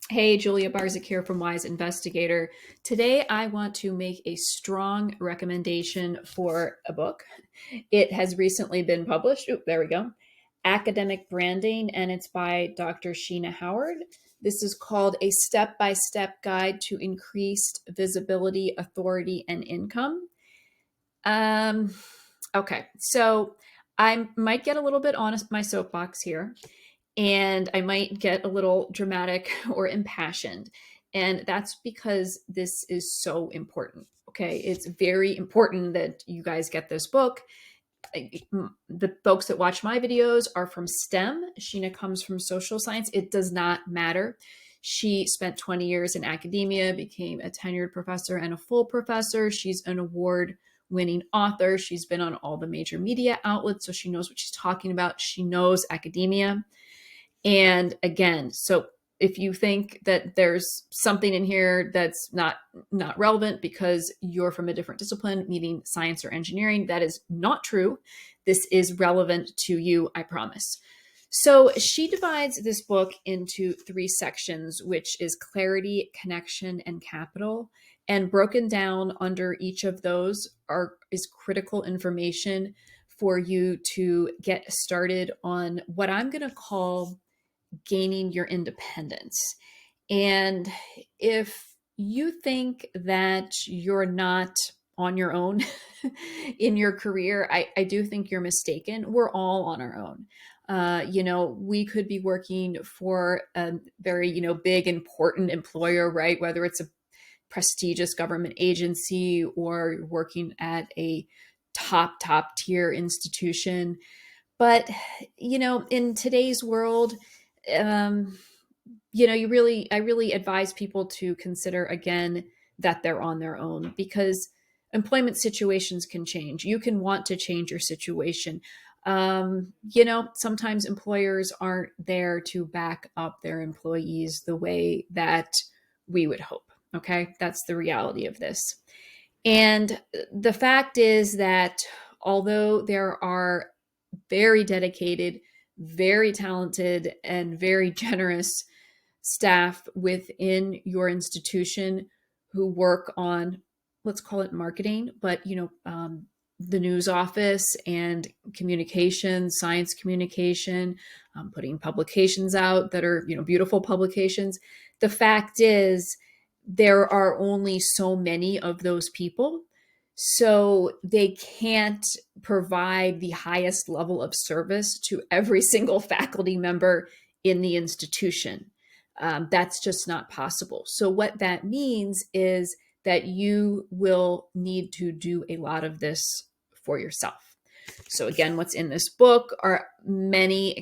Hey, Julia Barzik here from Wise Investigator. Today, I want to make a strong recommendation for a book. It has recently been published. Oop, there we go. Academic Branding, and it's by Dr. Sheena Howard. This is called A Step by Step Guide to Increased Visibility, Authority, and Income. Um, okay, so I might get a little bit on my soapbox here and I might get a little dramatic or impassioned. And that's because this is so important. Okay. It's very important that you guys get this book. The folks that watch my videos are from STEM. Sheena comes from social science. It does not matter. She spent 20 years in academia, became a tenured professor and a full professor. She's an award winning author. She's been on all the major media outlets, so she knows what she's talking about. She knows academia. And again, so if you think that there's something in here that's not relevant because you're from a different discipline, meaning science or engineering, that is not true. This is relevant to you, I promise. So she divides this book into three sections, which is clarity, connection, and capital. And broken down under each of those is critical information for you to get started on what I'm going to call gaining your independence. And if you think that you're not on your own in your career, I do think you're mistaken. We're all on our own. We could be working for a very, big, important employer, right? Whether it's a prestigious government agency or working at a top tier institution. But, in today's world, um, I really advise people to consider again that they're on their own because employment situations can change. You can want to change your situation. Sometimes employers aren't there to back up their employees the way that we would hope. Okay. That's the reality of this. And the fact is that although there are very dedicated, very talented, and very generous staff within your institution who work on, let's call it marketing, but the news office and communication, science communication, putting publications out that are beautiful publications. The fact is, there are only so many of those people. So they can't provide the highest level of service to every single faculty member in the institution. That's just not possible. So what that means is that you will need to do a lot of this for yourself. So again, what's in this book are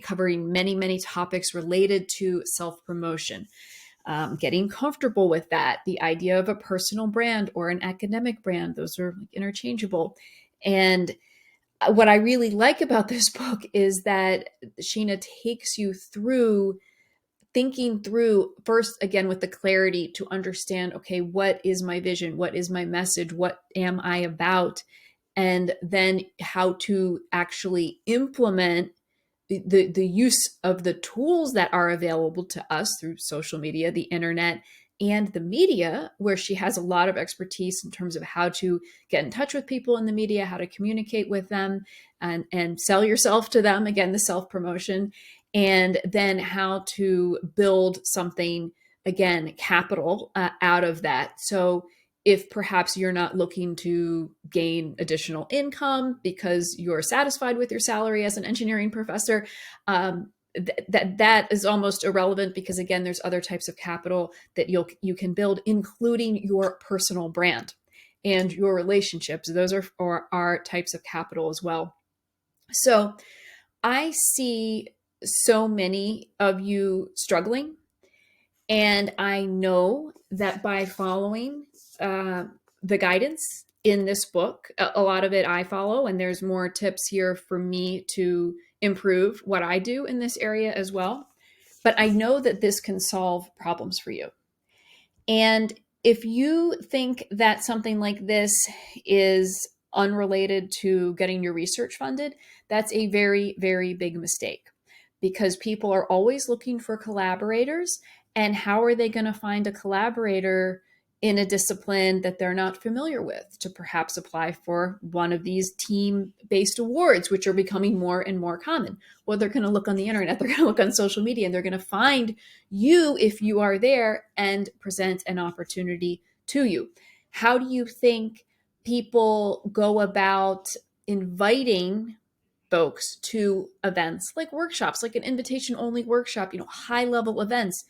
covering many topics related to self-promotion. Getting comfortable with that, the idea of a personal brand or an academic brand, those are interchangeable. And what I really like about this book is that Sheena takes you through thinking through first, again, with the clarity to understand, okay, what is my vision? What is my message? What am I about? And then how to actually implement the use of the tools that are available to us through social media, the internet, and the media, where she has a lot of expertise in terms of how to get in touch with people in the media, how to communicate with them and sell yourself to them, again, the self-promotion, and then how to build something, again, capital out of that. So if perhaps you're not looking to gain additional income because you're satisfied with your salary as an engineering professor, that is almost irrelevant because again, there's other types of capital that you can build, including your personal brand and your relationships. Those are types of capital as well. So I see so many of you struggling, and I know that by following the guidance in this book, a lot of it I follow, and there's more tips here for me to improve what I do in this area as well. But I know that this can solve problems for you. And if you think that something like this is unrelated to getting your research funded, that's a very, very big mistake because people are always looking for collaborators. And how are they going to find a collaborator in a discipline that they're not familiar with to perhaps apply for one of these team-based awards, which are becoming more and more common? Well, they're going to look on the internet, they're going to look on social media, and they're going to find you if you are there and present an opportunity to you. How do you think people go about inviting folks to events like workshops, like an invitation only workshop, high level events?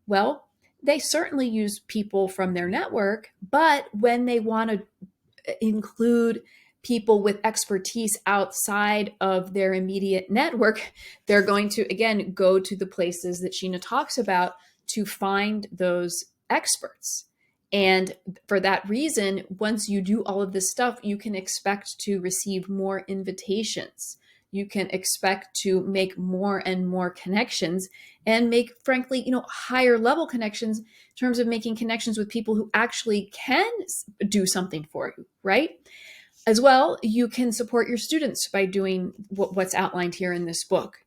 Well, they certainly use people from their network, but when they want to include people with expertise outside of their immediate network, they're going to, again, go to the places that Sheena talks about to find those experts. And for that reason, once you do all of this stuff, you can expect to receive more invitations. You can expect to make more and more connections and make, frankly, higher level connections in terms of making connections with people who actually can do something for you, right? As well, you can support your students by doing what's outlined here in this book.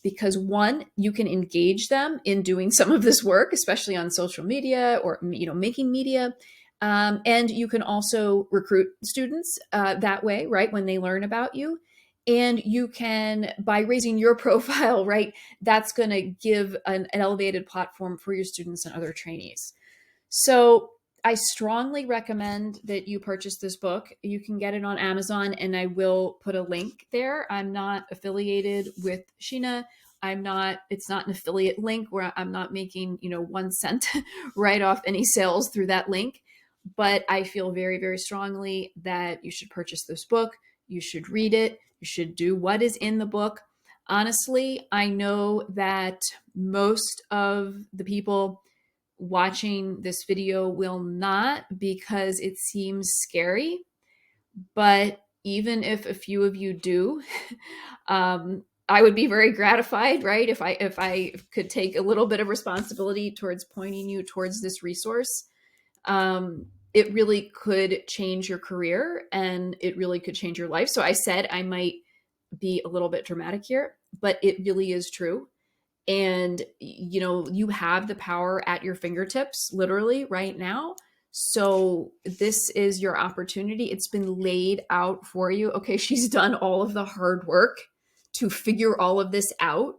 Because one, you can engage them in doing some of this work, especially on social media or making media. And you can also recruit students that way, right, when they learn about you. And you can, by raising your profile, right, that's going to give an elevated platform for your students and other trainees. So I strongly recommend that you purchase this book. You can get it on Amazon, and I will put a link there. I'm not affiliated with Sheena. It's not an affiliate link where I'm not making, 1 cent right off any sales through that link. But I feel very, very strongly that you should purchase this book. You should read it. You should do what is in the book. Honestly, I know that most of the people watching this video will not, because it seems scary. But even if a few of you do, I would be very gratified, right? If I could take a little bit of responsibility towards pointing you towards this resource. It really could change your career, and it really could change your life. So I said I might be a little bit dramatic here, but it really is true. And, you have the power at your fingertips, literally right now. So this is your opportunity. It's been laid out for you. Okay, she's done all of the hard work to figure all of this out.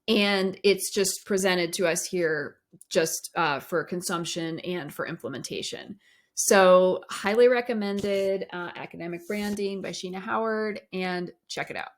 And it's just presented to us here just for consumption and for implementation. So highly recommended, Academic Branding by Sheena Howard, and check it out.